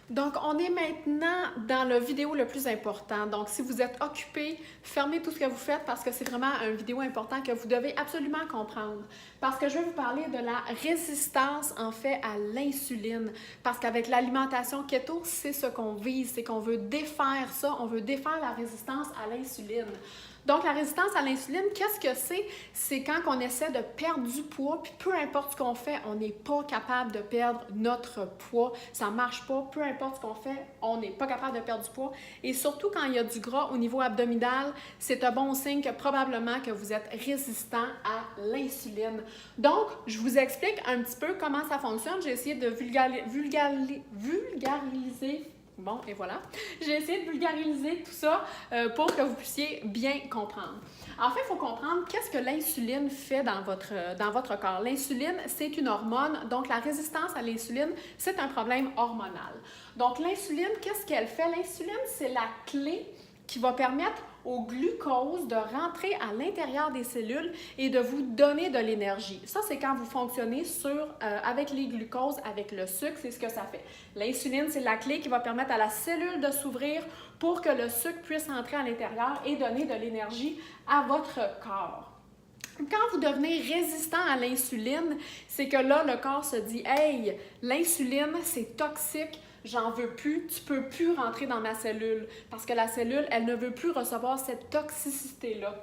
Donc, on est maintenant dans la vidéo le plus important. Donc, si vous êtes occupé, fermez tout ce que vous faites parce que c'est vraiment une vidéo importante que vous devez absolument comprendre. Parce que je vais vous parler de la résistance, en fait, à l'insuline. Parce qu'avec l'alimentation keto, c'est ce qu'on vise, c'est qu'on veut défaire ça, on veut défaire la résistance à l'insuline. Donc, la résistance à l'insuline, qu'est-ce que c'est? C'est quand on essaie de perdre du poids, puis peu importe ce qu'on fait, on n'est pas capable de perdre notre poids. Ça ne marche pas, peu importe ce qu'on fait, on n'est pas capable de perdre du poids. Et surtout quand il y a du gras au niveau abdominal, c'est un bon signe que probablement que vous êtes résistant à l'insuline. Donc, je vous explique un petit peu comment ça fonctionne. J'ai essayé de vulgariser. Bon, et voilà. J'ai essayé de vulgariser tout ça pour que vous puissiez bien comprendre. En fait, il faut comprendre qu'est-ce que l'insuline fait dans votre corps. L'insuline, c'est une hormone, donc la résistance à l'insuline, c'est un problème hormonal. Donc, l'insuline, qu'est-ce qu'elle fait? L'insuline, c'est la clé qui va permettre au glucose de rentrer à l'intérieur des cellules et de vous donner de l'énergie. Ça, c'est quand vous fonctionnez avec les glucoses, avec le sucre, c'est ce que ça fait. L'insuline, c'est la clé qui va permettre à la cellule de s'ouvrir pour que le sucre puisse entrer à l'intérieur et donner de l'énergie à votre corps. Quand vous devenez résistant à l'insuline, c'est que là, le corps se dit « Hey, l'insuline, c'est toxique, j'en veux plus, tu peux plus rentrer dans ma cellule. » Parce que la cellule, elle ne veut plus recevoir cette toxicité-là.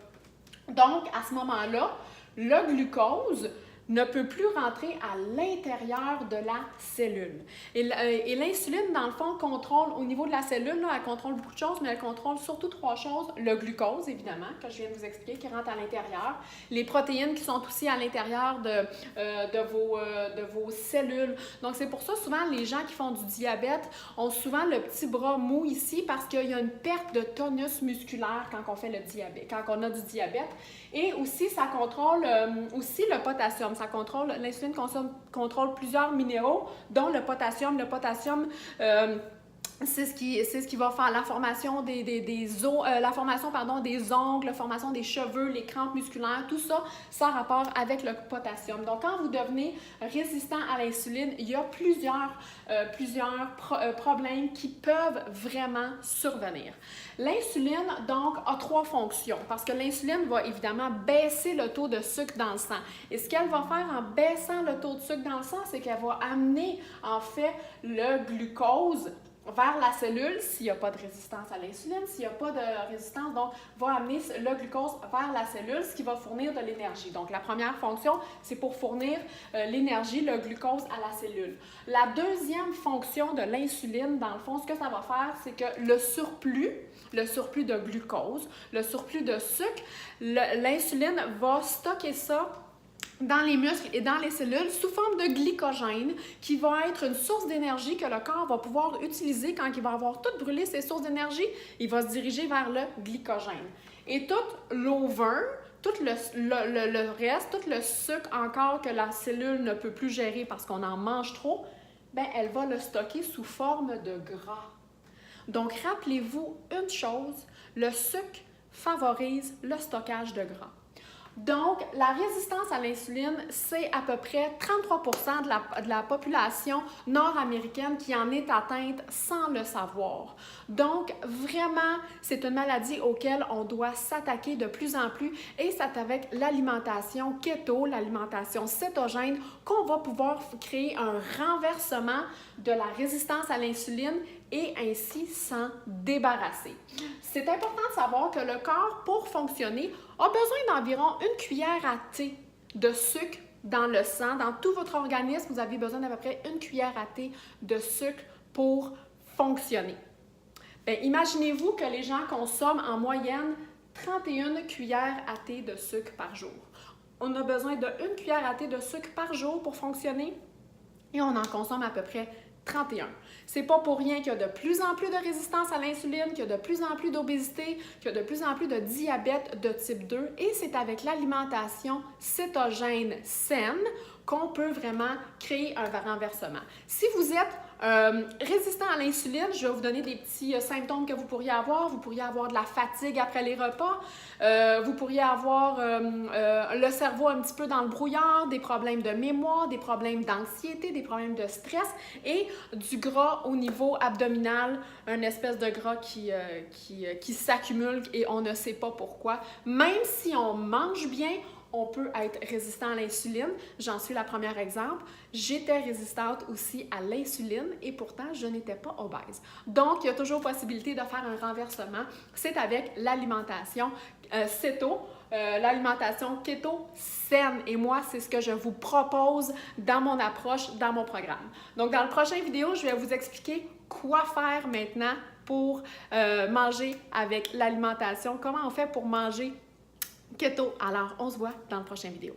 Donc, à ce moment-là, le glucose ne peut plus rentrer à l'intérieur de la cellule. Et l'insuline, dans le fond, contrôle au niveau de la cellule, là, elle contrôle beaucoup de choses, mais elle contrôle surtout trois choses. Le glucose, évidemment, que je viens de vous expliquer, qui rentre à l'intérieur. Les protéines qui sont aussi à l'intérieur de vos cellules. Donc, c'est pour ça, souvent, les gens qui font du diabète ont souvent le petit bras mou ici parce qu'il y a une perte de tonus musculaire quand on fait le diabète, quand on a du diabète. Et aussi, ça contrôle aussi le potassium. L'insuline contrôle plusieurs minéraux, dont le potassium. Le potassium, c'est ce qui va faire la formation des ongles, la formation des cheveux, les crampes musculaires, tout ça, ça a rapport avec le potassium. Donc, quand vous devenez résistant à l'insuline, il y a plusieurs problèmes qui peuvent vraiment survenir. L'insuline, donc, a trois fonctions parce que l'insuline va évidemment baisser le taux de sucre dans le sang. Et ce qu'elle va faire en baissant le taux de sucre dans le sang, c'est qu'elle va amener, en fait, le glucose vers la cellule, s'il n'y a pas de résistance à l'insuline, s'il n'y a pas de résistance, donc va amener le glucose vers la cellule, ce qui va fournir de l'énergie. Donc, la première fonction, c'est pour fournir l'énergie, le glucose à la cellule. La deuxième fonction de l'insuline, dans le fond, ce que ça va faire, c'est que le surplus de glucose, le surplus de sucre, l'insuline va stocker ça dans les muscles et dans les cellules sous forme de glycogène qui va être une source d'énergie que le corps va pouvoir utiliser quand il va avoir tout brûlé ses sources d'énergie, il va se diriger vers le glycogène. Et tout l'over, tout le reste, tout le sucre encore que la cellule ne peut plus gérer parce qu'on en mange trop, bien, elle va le stocker sous forme de gras. Donc, rappelez-vous une chose, le sucre favorise le stockage de gras. Donc, la résistance à l'insuline, c'est à peu près 33% de la population nord-américaine qui en est atteinte sans le savoir. Donc, vraiment, c'est une maladie auquel on doit s'attaquer de plus en plus et c'est avec l'alimentation keto, l'alimentation cétogène, qu'on va pouvoir créer un renversement de la résistance à l'insuline et ainsi s'en débarrasser. C'est important de savoir que le corps, pour fonctionner, a besoin d'environ une cuillère à thé de sucre dans le sang. Dans tout votre organisme, vous avez besoin d'à peu près une cuillère à thé de sucre pour fonctionner. Bien, imaginez-vous que les gens consomment en moyenne 31 cuillères à thé de sucre par jour. On a besoin d'une cuillère à thé de sucre par jour pour fonctionner et on en consomme à peu près 31. C'est pas pour rien qu'il y a de plus en plus de résistance à l'insuline, qu'il y a de plus en plus d'obésité, qu'il y a de plus en plus de diabète de type 2 et c'est avec l'alimentation cétogène saine qu'on peut vraiment créer un renversement. Si vous êtes résistant à l'insuline, je vais vous donner des petits symptômes que vous pourriez avoir. Vous pourriez avoir de la fatigue après les repas. Vous pourriez avoir le cerveau un petit peu dans le brouillard, des problèmes de mémoire, des problèmes d'anxiété, des problèmes de stress et du gras au niveau abdominal, une espèce de gras qui s'accumule et on ne sait pas pourquoi. Même si on mange bien, on peut être résistant à l'insuline. J'en suis la première exemple. J'étais résistante aussi à l'insuline et pourtant, je n'étais pas obèse. Donc, il y a toujours possibilité de faire un renversement. C'est avec l'alimentation céto, l'alimentation keto saine. Et moi, c'est ce que je vous propose dans mon approche, dans mon programme. Donc, dans le prochain vidéo, je vais vous expliquer quoi faire maintenant pour manger avec l'alimentation, comment on fait pour manger keto. Alors, on se voit dans la prochaine vidéo.